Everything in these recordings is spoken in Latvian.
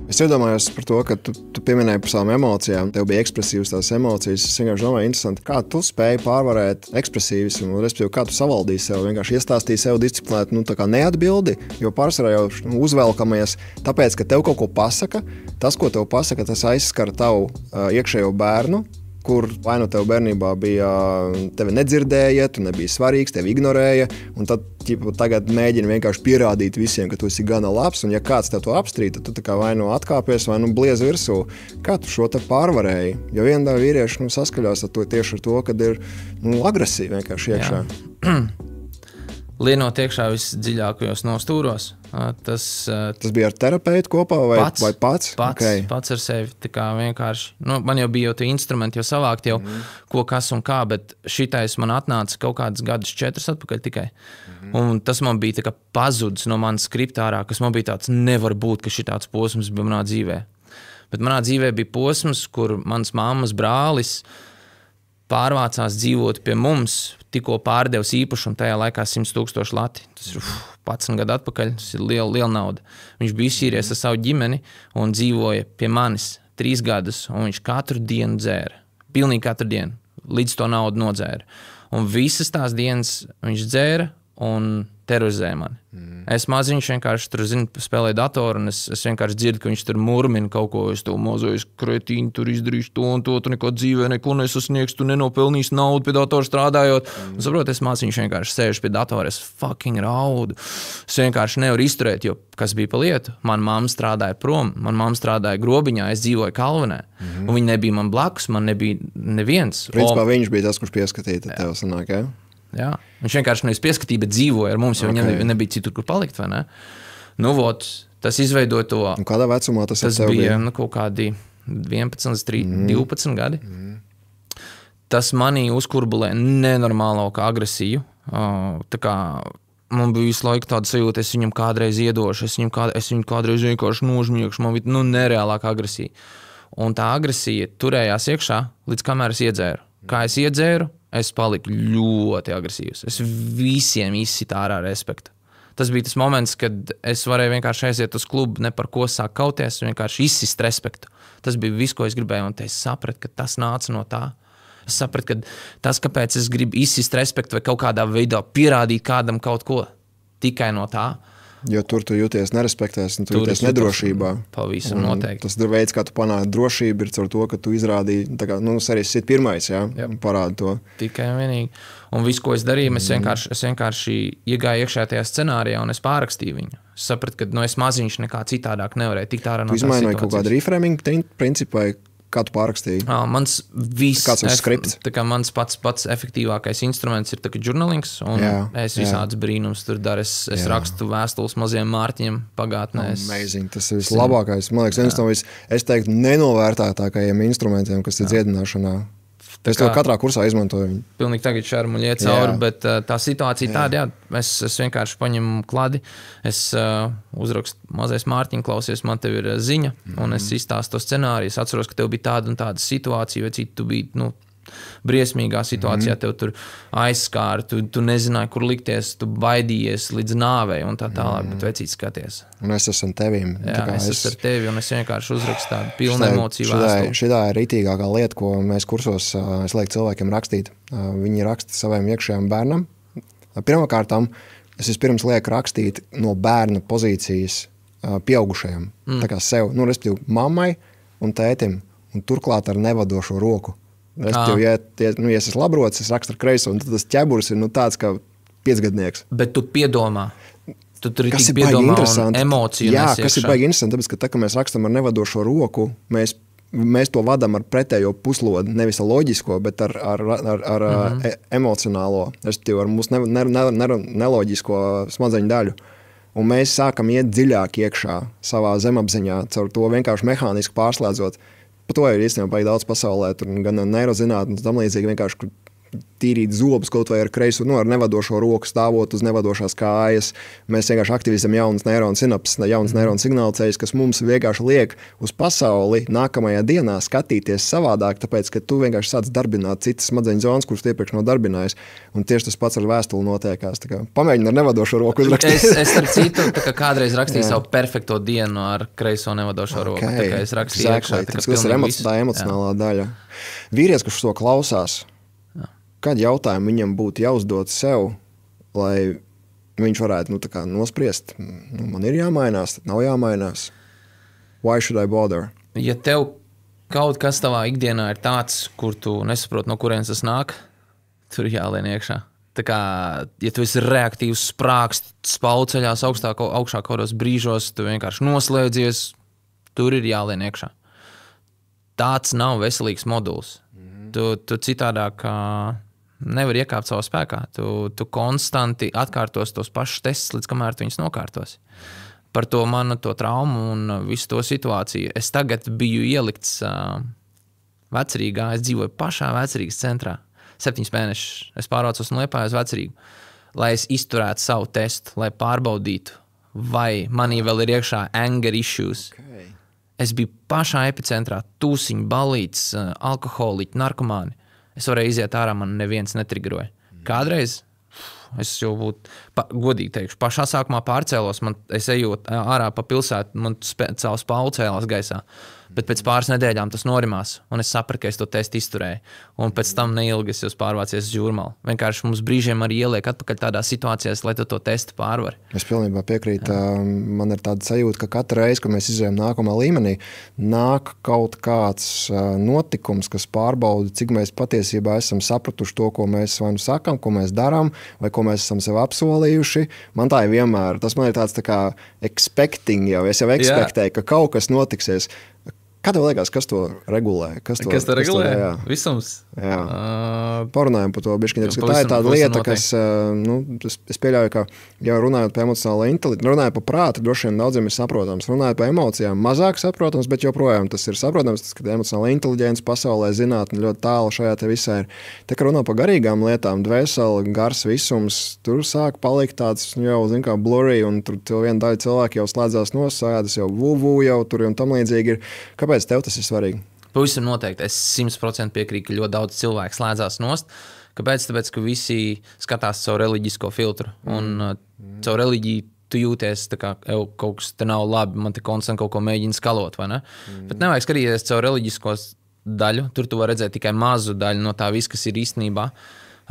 Es iedomājos par to, ka tu pieminēji par savām emocijām, tev bija ekspresīvas tās emocijas. Es vienkārši domāju, interesanti, kā tu spēji pārvarēt ekspresīvismu, respektīvi, kā tu savaldīji sev, vienkārši iestāstīji sev disciplinēt, tā kā neatbildi, jo pārsvarā jau uzvelkamies, tāpēc, ka tev kaut ko pasaka, tas, ko tev pasaka, tas aizskar tavu iekšējo bērnu, kur vai nu tev bērnībā bija, tevi nedzirdēja, tu nebija svarīgs, tevi ignorēja, un tad tagad mēģini vienkārši pierādīt visiem, ka tu esi gana labs, un ja kāds tev to apstrīd, tad tu tā kā vai nu atkāpies, vai nu bliez virsū. Kā tu šo te pārvarēji? Jo viena daļa vīrieši saskaļās ar to tieši ar to, kad ir agresīvi vienkārši iekšā. Lienot iekšā visdziļākajos nostūros. Tas bija ar terapeitu kopā vai pats? Pats ar sevi. Tā kā vienkārši, man jau bija jau tie instrumenti, jau savākt jau ko, kas un kā, bet šitais man atnāca kaut kādas gadus 4 atpakaļ tikai. Un tas man bija tā kā pazudis no manas skriptārā, kas man bija tāds, nevar būt, ka šitāds posms bija manā dzīvē. Bet manā dzīvē bija posms, kur mans mammas brālis pārvācās dzīvot pie mums, tikko pārdevs īpašumu tajā laikā 100,000 lati. Tas ir 11 gadu atpakaļ, tas ir liela nauda. Viņš bija izšķīries ar savu ģimeni un dzīvoja pie manis 3 gadus, un viņš katru dienu dzēra. Pilnīgi katru dienu, līdz to naudu nodzēra. Un visas tās dienas viņš dzēra un terorizēja mani. Es maziņš vienkārši tur, spēlēju datoru, un es vienkārši dzirdu, ka viņš tur murmina kaut ko, es tev mazais kretīni, tur izdarīšu to un to, tu neko dzīvē, neko nesasniegs, tu nenopelnīsi naudu pie datoru strādājot. Un saprot, es maziņš vienkārši sēžu pie datora, es fucking raudu. Es vienkārši nevaru izturēt, jo kas bija pa lietu? Man mamma strādāja prom, man mamma strādāja grobiņā, es dzīvoju Kalvenē, un viņi nebija man blakus, man nebija neviens. Principā viņš bija tas, kurš pieskatīja tev sanāk, ja? Jā, viņš vienkārši nevis pieskatīja, bet dzīvoja ar mums, jo viņam nebija citur, kur palikt, vai ne? Tas izveidoja to. Un kādā vecumā tas bija? Kaut kādi 11, 12 gadi. Tas manī uzkurbulē nenormālo agresiju. Tā kā man bija visu laiku tāda sajūta, es viņam kādreiz iedošu, es viņu kādreiz vienkārši nožmiekšu, man bija nereālāka agresija. Un tā agresija turējās iekšā, līdz kamēr es iedzēru. Kā es iedzēru, es paliku ļoti agresīvs. Es visiem izsitu ārā respektu. Tas bija tas moments, kad es varēju vienkārši aiziet uz klubu, ne par ko sāk kauties, vienkārši izsist respektu. Tas bija viss, ko es gribēju, un es sapratu, ka tas nāca no tā. Es sapratu, ka tas, kāpēc es gribu izsist respektu vai kaut kādā veidā pierādīt kādam kaut ko, tikai no tā. Jo tur tu jūties nerespektēs, un tu jūties nedrošībā. Pavisam noteikti. Tas veids, kā tu panāki drošību, ir caur to, ka tu izrādīji, tā kā, series ir pirmais, jā, parāda to. Tikai un vienīgi. Un visu, ko es darīju, es vienkārši iegāju iekšā tajā scenārijā, un es pārrakstīju viņu. Es sapratu, ka es maziņš nekā citādāk nevarēju tikt ārā no tās situācijas. Tu izmainoji kaut kādu reframing principu, kā tu pārrakstīji? Kāds ir skripts? Mans pats efektīvākais instruments ir žurnālings, un es visādas brīnums tur daru. Es rakstu vēstules maziem Mārtiņiem pagātnē. Amazing, tas ir vislabākais. Man liekas, viens no es teiktu, nenovērtētākajiem instrumentiem, kas ir dziedināšanā. Es to katrā kursā izmantoju viņu. Pilnīgi tagad šarmu iet cauri, bet tā situācija tāda, es vienkārši paņemu kladi, es uzrakstu mazais Mārtiņ, klausies, man tev ir ziņa, un es izstāstu to scenāriju. Es atceros, ka tev bija tāda un tāda situācija, vai citu tu biji, briesmīgā situācijā, tev tur aizskāra, tu nezināji, kur likties, tu baidījies līdz nāvei un tā tālāk, bet vecīt skaties. Un es esmu tevim. Jā, es esmu ar tevi, un es vienkārši uzrakstu tādu pilnu emociju vēstuli. Šitā ir ritīgākā lieta, ko mēs kursos, es lieku cilvēkiem rakstīt. Viņi raksta saviem iekšējiem bērnam. Pirmkārtām, es vispirms lieku rakstīt no bērna pozīcijas pieaugušajam. Tā kā sev, respektīvi mammai un tētim, un turklāt ar nevadošo roku. Ja es esmu labrots, es rakstu ar kreiso, un tad tas ķeburs ir tāds kā 5-gadnieks. Bet tu piedomā. Tu tur kas tik piedomā un emociju jā, kas ir baigi interesanti, tāpēc, ka tā, ka mēs rakstam ar nevadošo roku, mēs to vadam ar pretējo puslodi, nevis ar loģisko, bet ar emocionālo, ar mūsu neloģisko smadzeņu daļu. Un mēs sākam iet dziļāk iekšā savā zemapziņā, caur to vienkārši mehāniski pārslēdzot. Par to ir īstenībā baigi daudz pasaulē, tur gan neirozinātnes, tam līdzīgi vienkārši tīrīt zobus kaut vai ar kreiso, ar nevadošo roku stāvot uz nevadošās kājas. Mēs vienkārši aktivizam jaunas neironu sinapses, jaunas neironu signālceļus, kas mums vienkārši liek uz pasauli nākamajā dienā skatīties savādāk, tāpēc, ka tu vienkārši sāc darbināt citas smadzeņu zonas, kuras iepriekš nav darbinājis. Un tieši tas pats ar vēstuli notiekās. Pamēģini ar nevadošo roku uzrakstīt. Es starp citu, kādreiz rakstīju savu perfekto dienu ar kreiso nevadošo roku. Tā kā es rakstīju iekšā. Tas ir emocionālā daļa. Vīrietis, kurš to klausās, kādi jautājumi viņam būtu jāuzdod sev, lai viņš varētu nospriest, man ir jāmainās, nav jāmainās. Why should I bother? Ja tev kaut kas tavā ikdienā ir tāds, kur tu nesaproti, no kurienes tas nāk, tur ir jālien iekšā. Tā kā, ja tu esi reaktīvs, sprākst, spauceļās augšā kādos brīžos, tu vienkārši noslēdzies, tur ir jālien iekšā. Tāds nav veselīgs moduls. Tu citādāk nevar iekāpt savā spēkā. Tu konstanti atkārtos tos pašus testus, līdz kamēr tu viņus nokārtos. Par to manu to traumu un visu to situāciju. Es tagad biju ielikts Vecrīgā. Es dzīvoju pašā Vecrīgas centrā. 7 mēnešus. Es pārvācos no Liepājas uz Vecrīgu, lai es izturētu savu testu, lai pārbaudītu, vai manī vēl ir iekšā anger issues. Okay. Es biju pašā epicentrā, tūsiņi, balīts, alkoholiķi, narkomāni. Es varēju iziet ārā, man neviens netrigeroja. Kādreiz es jau būtu, godīgi teikšu, pašā sākumā pārcēlos, es ejot ārā pa pilsētu, man caur spālu cēlās gaisā. Bet pēc pāris nedēļām tas norimās, un es sapratu, ka es to testu izturēju. Un pēc tam neilgi es jau pārvācies uz Jūrmalu. Vienkārši mums brīžiem arī ieliek atpakaļ tādā situācijās, lai tu to testu pārvari. Es pilnībā piekrītu. Man ir tāda sajūta, ka katru reizi, kad mēs izējām nākamā līmenī, nāk kaut kāds notikums, kas pārbauda, cik mēs patiesībā esam sapratuši to, ko mēs vai nu sakam, ko mēs darām, vai ko mēs esam sev apsolījuši. Man tā ir vienmēr, tas man ir tāds tā kā expecting jau. Es jau ekspektēju, ka kaut kas notiksies. Kā tev liekas, kas to regulē? Kas to regulē? Visums. Jā. Parunājam par to bišķiņ. Tā ir tāda lieta, kas, es pieļauju, ka jau runājot par emocionālo inteliģenci, runājot par prātu, droši vien daudziem ir saprotams. Runājot par emocijām, mazāk saprotams, bet joprojām tas ir saprotams, ka emocionāla inteliģence pasaulē zinātne ļoti tālu šajā te visā ir. Te, ka runā par garīgām lietām, dvēseli, gars, visums, tur sāk palikt tāds jau, zin kā, blurry, un tur viena daļa cilvēki jau slēdzās nosēdas, jau vuvu jau tur un tam līdzīgi ir. Kāpēc tev tas ir svarīgi? Pavisam noteikti. Es 100% piekrītu, ka ļoti daudz cilvēku slēdzās nost. Kāpēc? Tāpēc, ka visi skatās caur reliģisko filtru. Un caur reliģiju tu jūties tā kā kaut kas te nav labi, man te konstanti kaut ko mēģina skalot, vai ne? Bet nevajag skatīties caur reliģisko daļu. Tur tu var redzēt tikai mazu daļu no tā viss, kas ir īstenībā.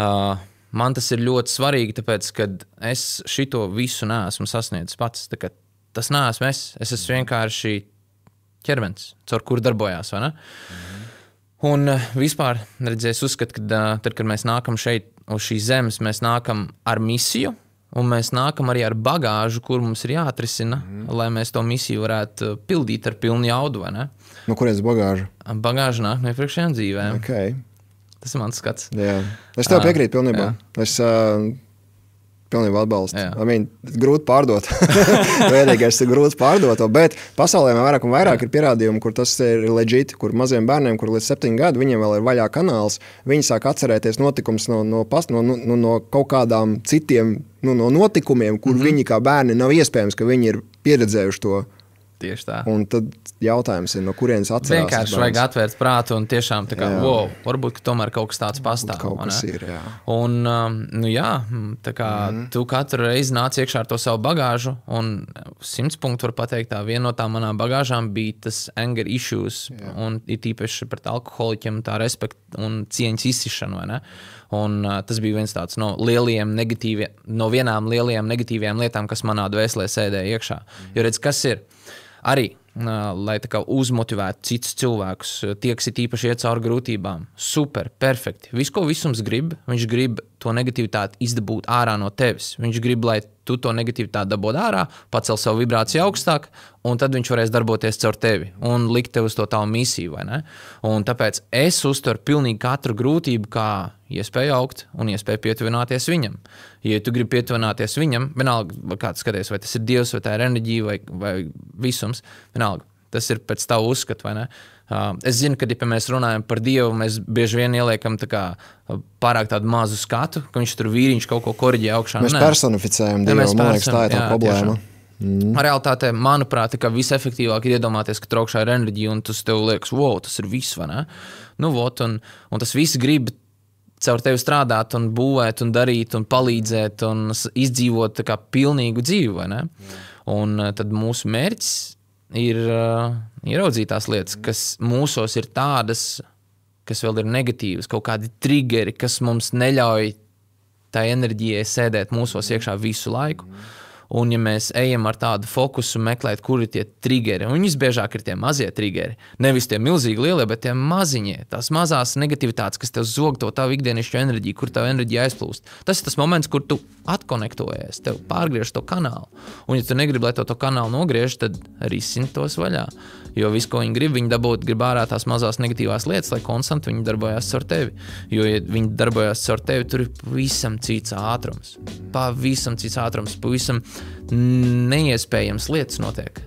Man tas ir ļoti svarīgi, tāpēc, ka es šito visu neesmu sasniedzis pats. Tā kā tas neesmu es. Es esmu vienkārši ķermenis, caur kuru darbojās, vai ne? Un vispār, es uzskatu, ka tad, kad mēs nākam šeit uz šīs zemes, mēs nākam ar misiju, un mēs nākam arī ar bagāžu, kur mums ir jāatrisina, lai mēs to misiju varētu pildīt ar pilnu jaudu, vai ne? No kurienes bagāža? Bagāža nāk no iepriekšējām dzīvēm. Okay. Tas ir mans skats. Jā. Es tev piekrītu pilnībā. Es pilnībā atbalstu. Grūti pārdot. Vienīgais ir grūti pārdot, bet pasaulē vairāk un vairāk ir pierādījumi, kur tas ir legit, kur maziem bērniem, kur līdz 7 gadu viņiem vēl ir vaļā kanāls, viņi sāk atcerēties notikums no kaut kādām citiem no notikumiem, kur viņi kā bērni nav iespējams, ka viņi ir pieredzējuši to. Tieši tā. Un tad jautājums ir, no kurienes atcerās. Vienkārši vajag atvērt prātu un tiešām tā kā, wow, varbūt, ka tomēr kaut kas tāds pastāv. Kaut kas ir, jā. Un, tā kā tu katru reizi nāc iekšā ar to savu bagāžu, un 100 punktu var pateikt, tā viena no tām manām bagāžām bija tas anger issues, un ir tīpaši pret alkoholiķiem tā respekta un cieņas izsišana, vai ne? Un tas bija viens tāds no vienām lielajām negatīvajām lietām, kas manā dvēselē sēdēja iekšā. Jo redz, kas ir? Arī, lai tā kā uzmotivētu citus cilvēkus, tie, kas ir īpaši iet cauri grūtībām. Super, perfekti. Viss, ko visums grib, viņš grib to negativitāti izdabūt ārā no tevis. Viņš grib, lai tu to negativitāti dabūtu ārā, pacel savu vibrāciju augstāk, un tad viņš varēs darboties caur tevi un likt tev uz to tavu misiju, vai ne? Un tāpēc es uztveru pilnīgi katru grūtību kā iespēju augt un iespēju pietuvināties viņam. Ja tu gribi pietuvināties viņam, vienalga, kā tu skaties, vai tas ir Dievs, vai tā ir enerģija, vai visums, vienalga. tas ir pēc tavu uzskatu, vai ne? Es zinu, ka, ja mēs runājam par Dievu, mēs bieži vien ieliekam pārāk tādu mazu skatu, ka viņš tur vīriņš kaut ko koriģē augšā. Mēs personificējam Dievu, man liekas, tā ir tā problēma. Realitātē, manuprāt, ka visefektīvāk ir iedomāties, ka tur augšā ir enerģija, un tas tev liekas, wow, tas ir viss, vai ne? Nu, vot, un tas visi grib caur tevi strādāt un būvēt un darīt un palīdzēt un izdzīvot tā kā pilnīgu dzīvi, vai ne? Un tad mūsu mērķis ir ieraudzīt tās lietas, kas mūsos ir tādas, kas vēl ir negatīvas, kaut kādi triggeri, kas mums neļauj tā enerģijai sēdēt mūsos iekšā visu laiku. Un ja mēs ejam ar tādu fokusu meklēt, kur ir tie triggeri, un visbiežāk ir tie mazie triggeri, nevis tie milzīgi lielie, bet tie maziņie, tās mazās negativitātes, kas tev zog to tavu ikdienišķo enerģiju, kur tavu enerģiju aizplūst. Tas ir tas moments, kur tu atkonektojies, tev pārgriež to kanālu. Un ja tu negribi, lai to kanālu nogriež, tad risini tos vaļā. Jo viss, ko viņi grib ārā tās mazās negatīvās lietas, lai konstanti viņi darbojās caur tevi. Jo, ja viņi darbojās caur tevi, tur ir pavisam cits ātrums. Pavisam cits ātrums, pavisam neiespējams lietas notiek.